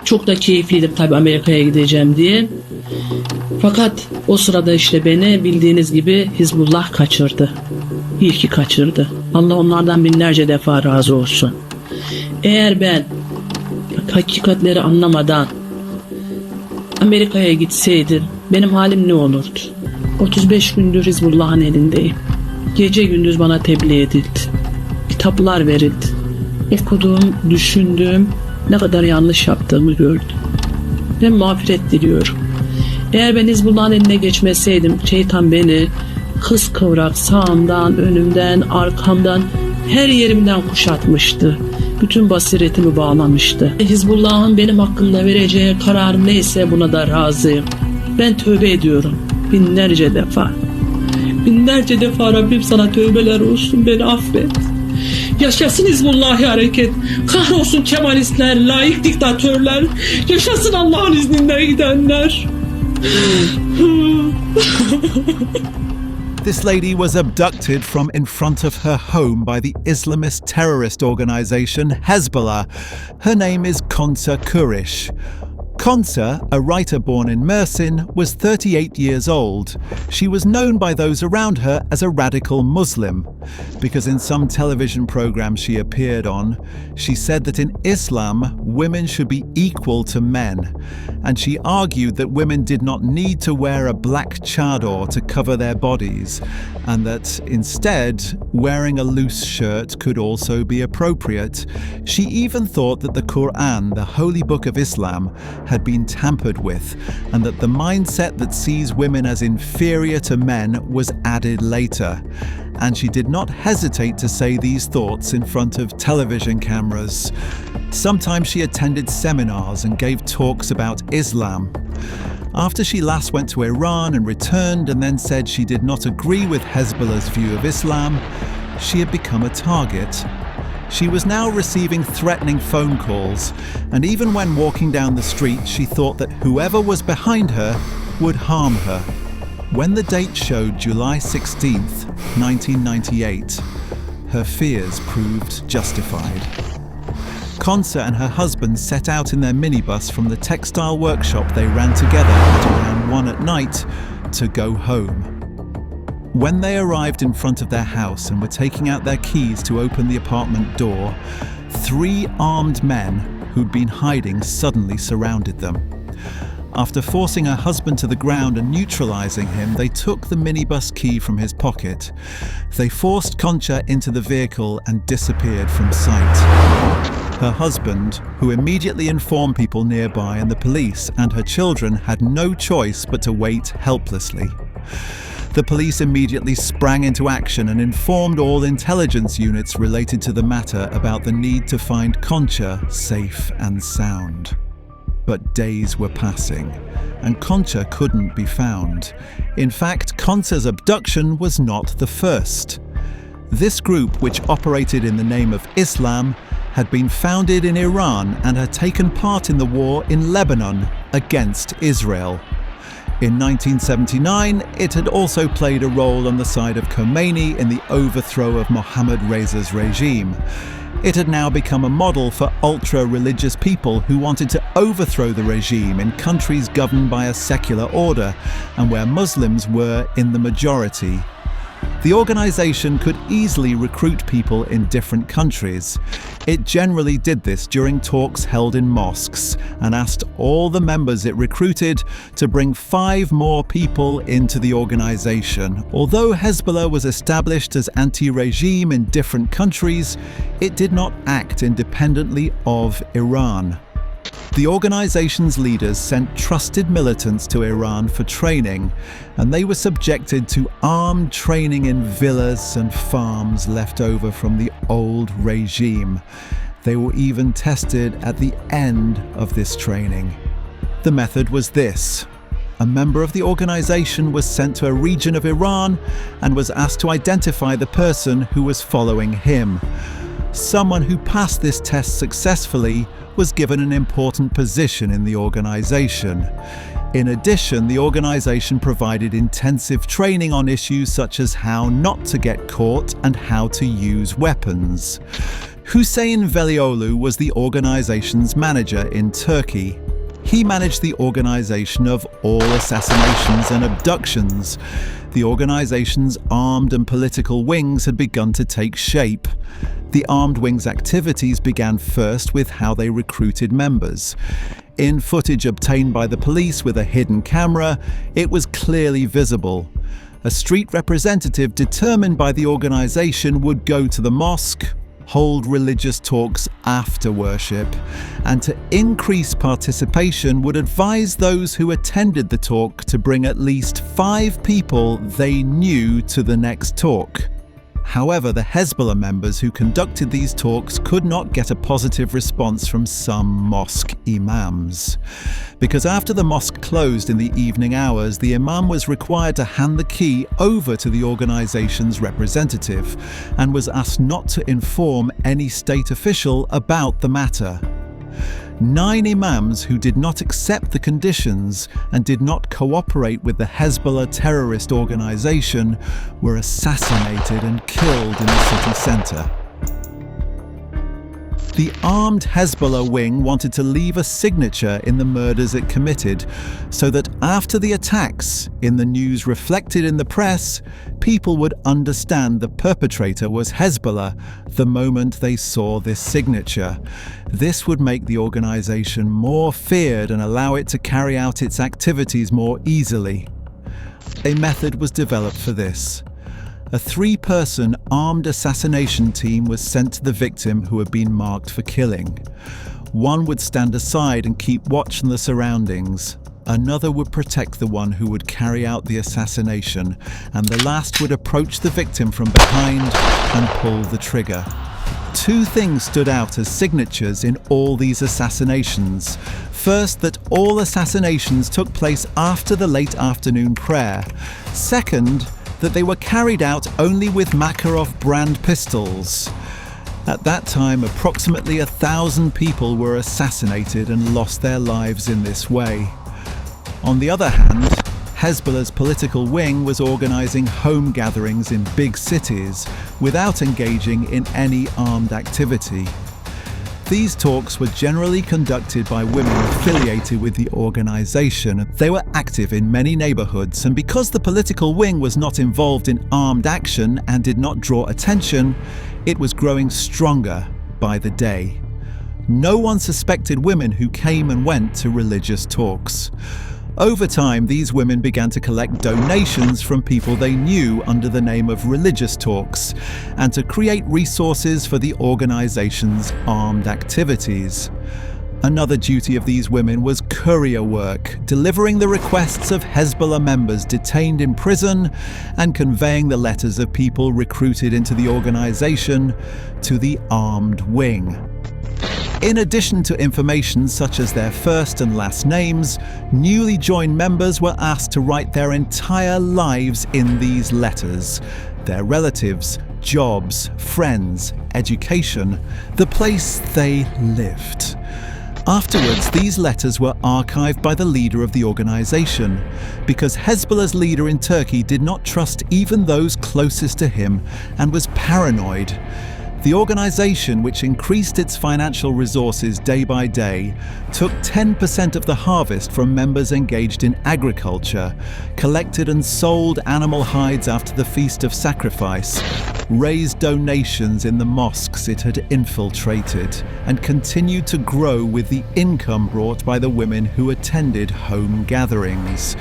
Çok da keyifliydim tabii Amerika'ya gideceğim diye. Fakat o sırada işte beni bildiğiniz gibi Hizbullah kaçırdı. İyi ki kaçırdı. Allah onlardan binlerce defa razı olsun. Eğer ben hakikatleri anlamadan Amerika'ya gitseydim benim halim ne olurdu? 35 gündür Hizbullah'ın elindeyim. Gece gündüz bana tebliğ edildi. Kitaplar verildi. Okuduğum, düşündüğüm, ne kadar yanlış yaptığımı gördüm. Ben mağfiret diliyorum. Eğer ben Hizbullah'ın eline geçmeseydim şeytan beni kıskıvrak sağımdan, önümden, arkamdan, her yerimden kuşatmıştı. Bütün basiretimi bağlamıştı. Hizbullah'ın benim hakkımda vereceği karar neyse buna da razıyım. Ben tövbe ediyorum. Binlerce defa. Binlerce defa Rabbim sana tövbeler olsun, beni affet. Yaşasın Hizbullahi hareket. Kahrolsun Kemalistler, laik diktatörler. Yaşasın Allah'ın izninden gidenler. This lady was abducted from in front of her home by the Islamist terrorist organization Hezbollah. Her name is Konca Kuriş. Konca, a writer born in Mersin, was 38 years old. She was known by those around her as a radical Muslim, because in some television programs she appeared on, she said that in Islam, women should be equal to men, and she argued that women did not need to wear a black chador to cover their bodies, and that instead, wearing a loose shirt could also be appropriate. She even thought that the Quran, the holy book of Islam, had been tampered with, and that the mindset that sees women as inferior to men was added later. And she did not hesitate to say these thoughts in front of television cameras. Sometimes she attended seminars and gave talks about Islam. After she last went to Iran and returned and then said she did not agree with Hezbollah's view of Islam, she had become a target. She was now receiving threatening phone calls, and even when walking down the street, she thought that whoever was behind her would harm her. When the date showed July 16th, 1998, her fears proved justified. Konca and her husband set out in their minibus from the textile workshop they ran together at around 1 at night to go home. When they arrived in front of their house and were taking out their keys to open the apartment door, 3 armed men who'd been hiding suddenly surrounded them. After forcing her husband to the ground and neutralizing him, they took the minibus key from his pocket. They forced Konca into the vehicle and disappeared from sight. Her husband, who immediately informed people nearby and the police, and her children had no choice but to wait helplessly. The police immediately sprang into action and informed all intelligence units related to the matter about the need to find Konca safe and sound. But days were passing, and Konca couldn't be found. In fact, Konca's abduction was not the first. This group, which operated in the name of Islam, had been founded in Iran and had taken part in the war in Lebanon against Israel. In 1979, it had also played a role on the side of Khomeini in the overthrow of Mohammad Reza's regime. It had now become a model for ultra-religious people who wanted to overthrow the regime in countries governed by a secular order and where Muslims were in the majority. The organization could easily recruit people in different countries. It generally did this during talks held in mosques and asked all the members it recruited to bring 5 more people into the organization. Although Hezbollah was established as anti-regime in different countries, it did not act independently of Iran. The organization's leaders sent trusted militants to Iran for training, and they were subjected to armed training in villas and farms left over from the old regime. They were even tested at the end of this training. The method was this. A member of the organization was sent to a region of Iran and was asked to identify the person who was following him. Someone who passed this test successfully was given an important position in the organization. In addition, the organization provided intensive training on issues such as how not to get caught and how to use weapons. Hüseyin Velioglu was the organization's manager in Turkey. He managed the organization of all assassinations and abductions. The organization's armed and political wings had begun to take shape. The armed wing's activities began first with how they recruited members. In footage obtained by the police with a hidden camera, it was clearly visible. A street representative determined by the organization would go to the mosque, hold religious talks after worship, and to increase participation would advise those who attended the talk to bring at least 5 people they knew to the next talk. However, the Hezbollah members who conducted these talks could not get a positive response from some mosque imams. Because after the mosque closed in the evening hours, the imam was required to hand the key over to the organization's representative and was asked not to inform any state official about the matter. 9 imams who did not accept the conditions and did not cooperate with the Hezbollah terrorist organization were assassinated and killed in the city center. The armed Hezbollah wing wanted to leave a signature in the murders it committed, so that after the attacks, in the news reflected in the press, people would understand the perpetrator was Hezbollah the moment they saw this signature. This would make the organization more feared and allow it to carry out its activities more easily. A method was developed for this. A 3-person armed assassination team was sent to the victim who had been marked for killing. One would stand aside and keep watch on the surroundings. Another would protect the one who would carry out the assassination, and the last would approach the victim from behind and pull the trigger. 2 things stood out as signatures in all these assassinations. First, that all assassinations took place after the late afternoon prayer. Second, that they were carried out only with Makarov brand pistols. At that time, approximately 1,000 people were assassinated and lost their lives in this way. On the other hand, Hezbollah's political wing was organizing home gatherings in big cities without engaging in any armed activity. These talks were generally conducted by women affiliated with the organization. They were active in many neighborhoods, and because the political wing was not involved in armed action and did not draw attention, it was growing stronger by the day. No one suspected women who came and went to religious talks. Over time, these women began to collect donations from people they knew under the name of religious talks, and to create resources for the organization's armed activities. Another duty of these women was courier work, delivering the requests of Hezbollah members detained in prison and conveying the letters of people recruited into the organization to the armed wing. In addition to information such as their first and last names, newly joined members were asked to write their entire lives in these letters: their relatives, jobs, friends, education, the place they lived. Afterwards, these letters were archived by the leader of the organization, because Hezbollah's leader in Turkey did not trust even those closest to him and was paranoid. The organization, which increased its financial resources day by day, took 10% of the harvest from members engaged in agriculture, collected and sold animal hides after the Feast of Sacrifice, raised donations in the mosques it had infiltrated, and continued to grow with the income brought by the women who attended home gatherings.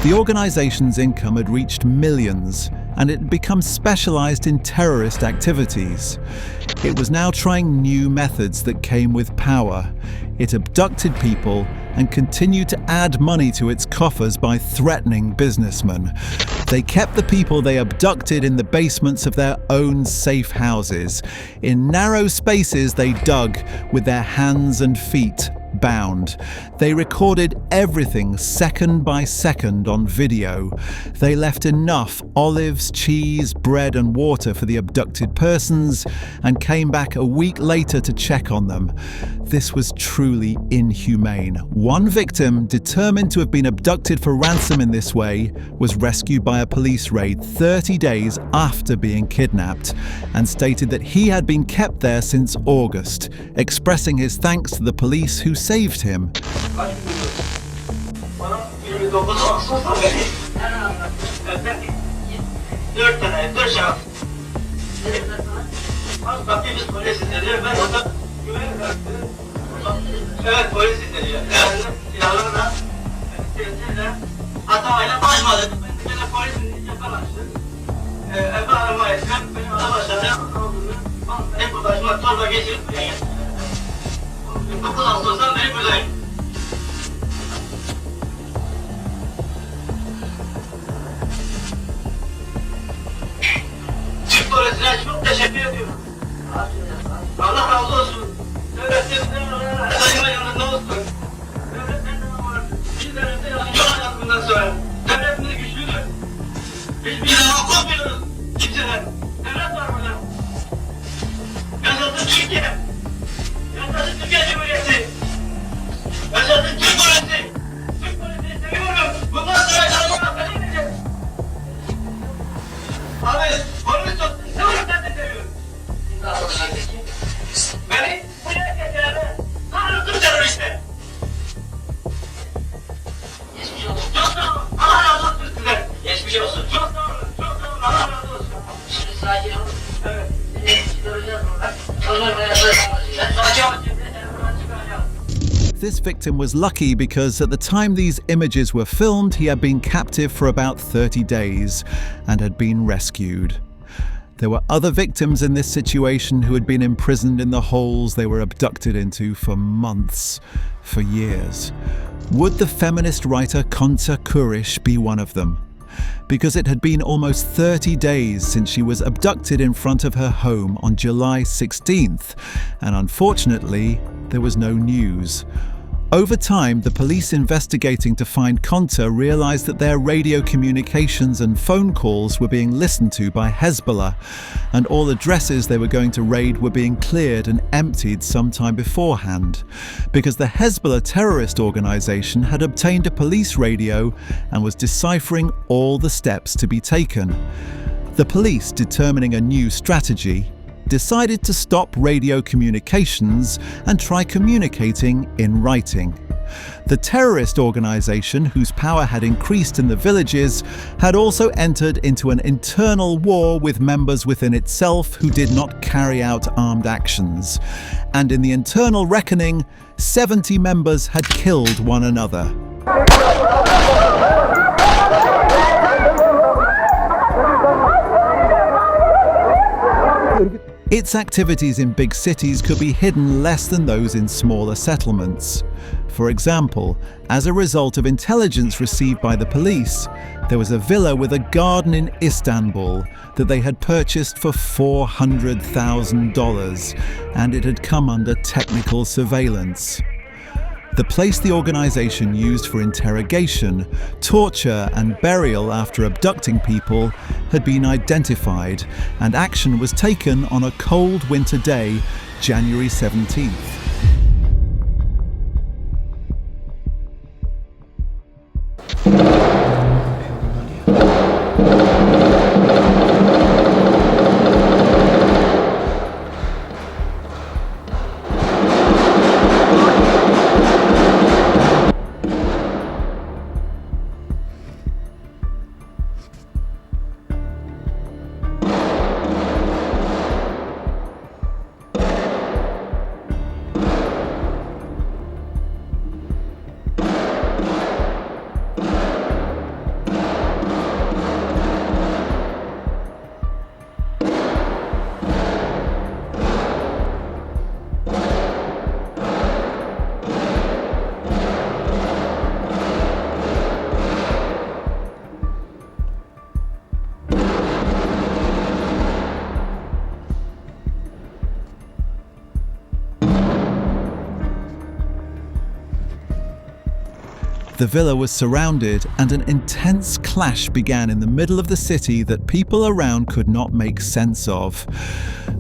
The organization's income had reached millions, and it had become specialized in terrorist activities. It was now trying new methods that came with power. It abducted people and continued to add money to its coffers by threatening businessmen. They kept the people they abducted in the basements of their own safe houses. In narrow spaces they dug with their hands and feet bound. They recorded everything second by second on video. They left enough olives, cheese, bread and water for the abducted persons and came back a week later to check on them. this was truly inhumane. One victim, determined to have been abducted for ransom in this way, was rescued by a police raid 30 days after being kidnapped and stated that he had been kept there since August, expressing his thanks to the police who saved him. Evet, polis izleniyor. Silahlarla, silahlarla. Hatta aile başmadı. Ben de polisin yakalaştı. Eve arama ettim. Benim araba aşağıya aldığını. Hep buradayım. Torba geçirip buraya geldim. 9 Ağustos'tan beri buradayım. Türk polisine çok teşekkür ediyorum. Allah razı olsun. Devletimizden daima yanında olsun. Devletimizden var. Bizlerimizde yanında olacağız bundan sonra. Devletimiz güçlüdür. Biz bir zaman korkmuyoruz kimseden. Devlet var burada. Yaşasın Türkiye. Yaşasın Türkiye Cumhuriyeti. Yaşasın Türk polisi. Türk polisini seviyorum. Bundan sonra yanıma affedin diyeceğim. Abi polis olsun. Ben de seviyorum. Beni buraya getirene tanrıtım teröriste. Geçmiş olsun. Çok sağ olun. Allah razı olsun size. Geçmiş olsun. Çok sağ olun. Çok sağ olun. Allah razı olsun. Şimdi sakin olun. Evet. Göreceğiz burada. Onlar bayağı ben sakin olun. This victim was lucky because at the time these images were filmed, he had been captive for about 30 days and had been rescued. There were other victims in this situation who had been imprisoned in the holes they were abducted into for months, for years. Would the feminist writer Konca Kuriş be one of them? Because it had been almost 30 days since she was abducted in front of her home on July 16th, and unfortunately, there was no news. Over time, the police investigating to find Konca realized that their radio communications and phone calls were being listened to by Hezbollah, and all addresses they were going to raid were being cleared and emptied sometime beforehand, because the Hezbollah terrorist organization had obtained a police radio and was deciphering all the steps to be taken. The police, determining a new strategy, decided to stop radio communications and try communicating in writing. The terrorist organization, whose power had increased in the villages, had also entered into an internal war with members within itself who did not carry out armed actions. And in the internal reckoning, 70 members had killed one another. Its activities in big cities could be hidden less than those in smaller settlements. For example, as a result of intelligence received by the police, there was a villa with a garden in Istanbul that they had purchased for $400,000, and it had come under technical surveillance. The place the organization used for interrogation, torture and burial after abducting people had been identified, and action was taken on a cold winter day, January 17th. The villa was surrounded and an intense clash began in the middle of the city that people around could not make sense of.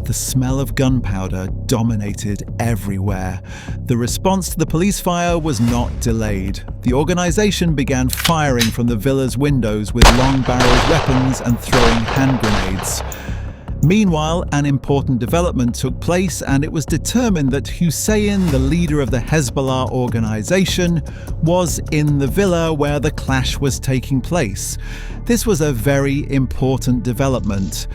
The smell of gunpowder dominated everywhere. The response to the police fire was not delayed. The organization began firing from the villa's windows with long-barreled weapons and throwing hand grenades. Meanwhile, an important development took place, and it was determined that Hüseyin, the leader of the Hezbollah organization, was in the villa where the clash was taking place. This was a very important development.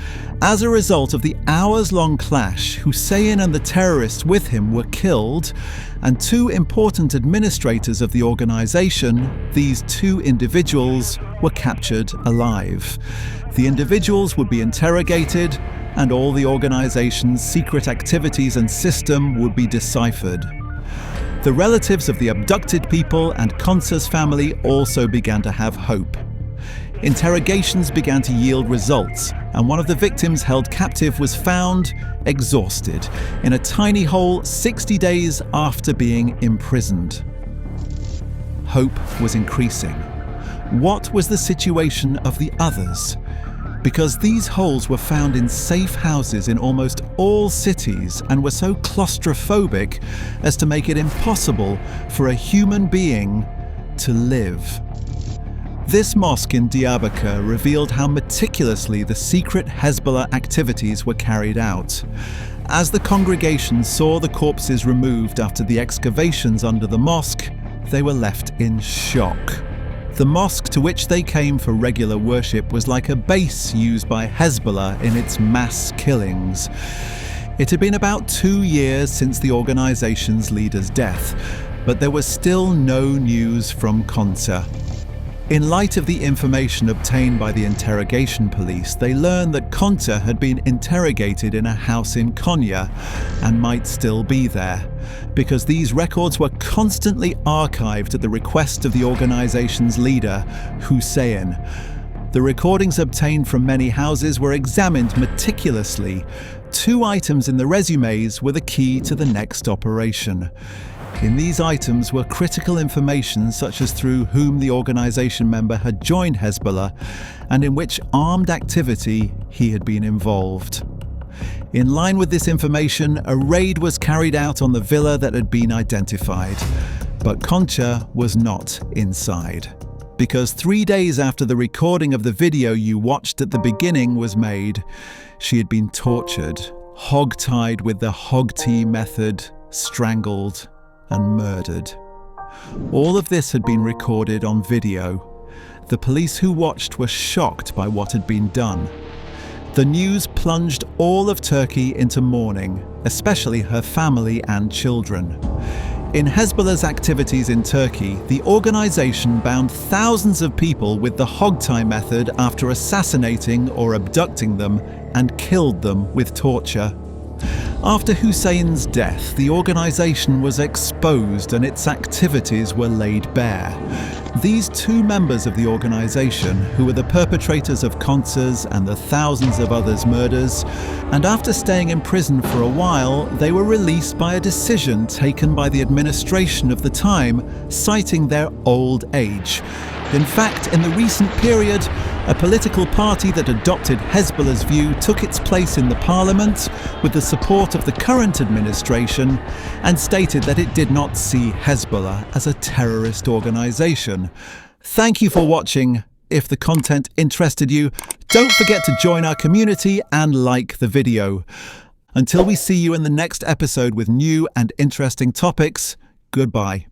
As a result of the hours-long clash, Hüseyin and the terrorists with him were killed, and two important administrators of the organization, these two individuals, were captured alive. The individuals would be interrogated, and all the organization's secret activities and system would be deciphered. The relatives of the abducted people and Konca's family also began to have hope. Interrogations began to yield results, and one of the victims held captive was found, exhausted, in a tiny hole 60 days after being imprisoned. Hope was increasing. What was the situation of the others? Because these holes were found in safe houses in almost all cities and were so claustrophobic as to make it impossible for a human being to live. This mosque in Diyarbakir revealed how meticulously the secret Hezbollah activities were carried out. As the congregation saw the corpses removed after the excavations under the mosque, they were left in shock. The mosque to which they came for regular worship was like a base used by Hezbollah in its mass killings. It had been about 2 years since the organization's leader's death, but there was still no news from Konca. In light of the information obtained by the interrogation police, they learned that Konca had been interrogated in a house in Konya and might still be there, because these records were constantly archived at the request of the organization's leader, Hüseyin. The recordings obtained from many houses were examined meticulously. 2 items in the resumes were the key to the next operation. In these items were critical information such as through whom the organization member had joined Hezbollah and in which armed activity he had been involved. In line with this information, a raid was carried out on the villa that had been identified, but Konca was not inside. Because 3 days after the recording of the video you watched at the beginning was made, she had been tortured, hog-tied with the hogtie method, strangled, and murdered. All of this had been recorded on video. The police who watched were shocked by what had been done. The news plunged all of Turkey into mourning, especially her family and children. In Hezbollah's activities in Turkey, the organization bound thousands of people with the hogtie method after assassinating or abducting them and killed them with torture. After Hüseyin's death, the organization was exposed and its activities were laid bare. These 2 members of the organization, who were the perpetrators of Konca's and the thousands of others' murders, and after staying in prison for a while, they were released by a decision taken by the administration of the time, citing their old age. In fact, in the recent period, a political party that adopted Hezbollah's view took its place in the parliament with the support of the current administration and stated that it did not see Hezbollah as a terrorist organization. Thank you for watching. If the content interested you, don't forget to join our community and like the video. Until we see you in the next episode with new and interesting topics, goodbye.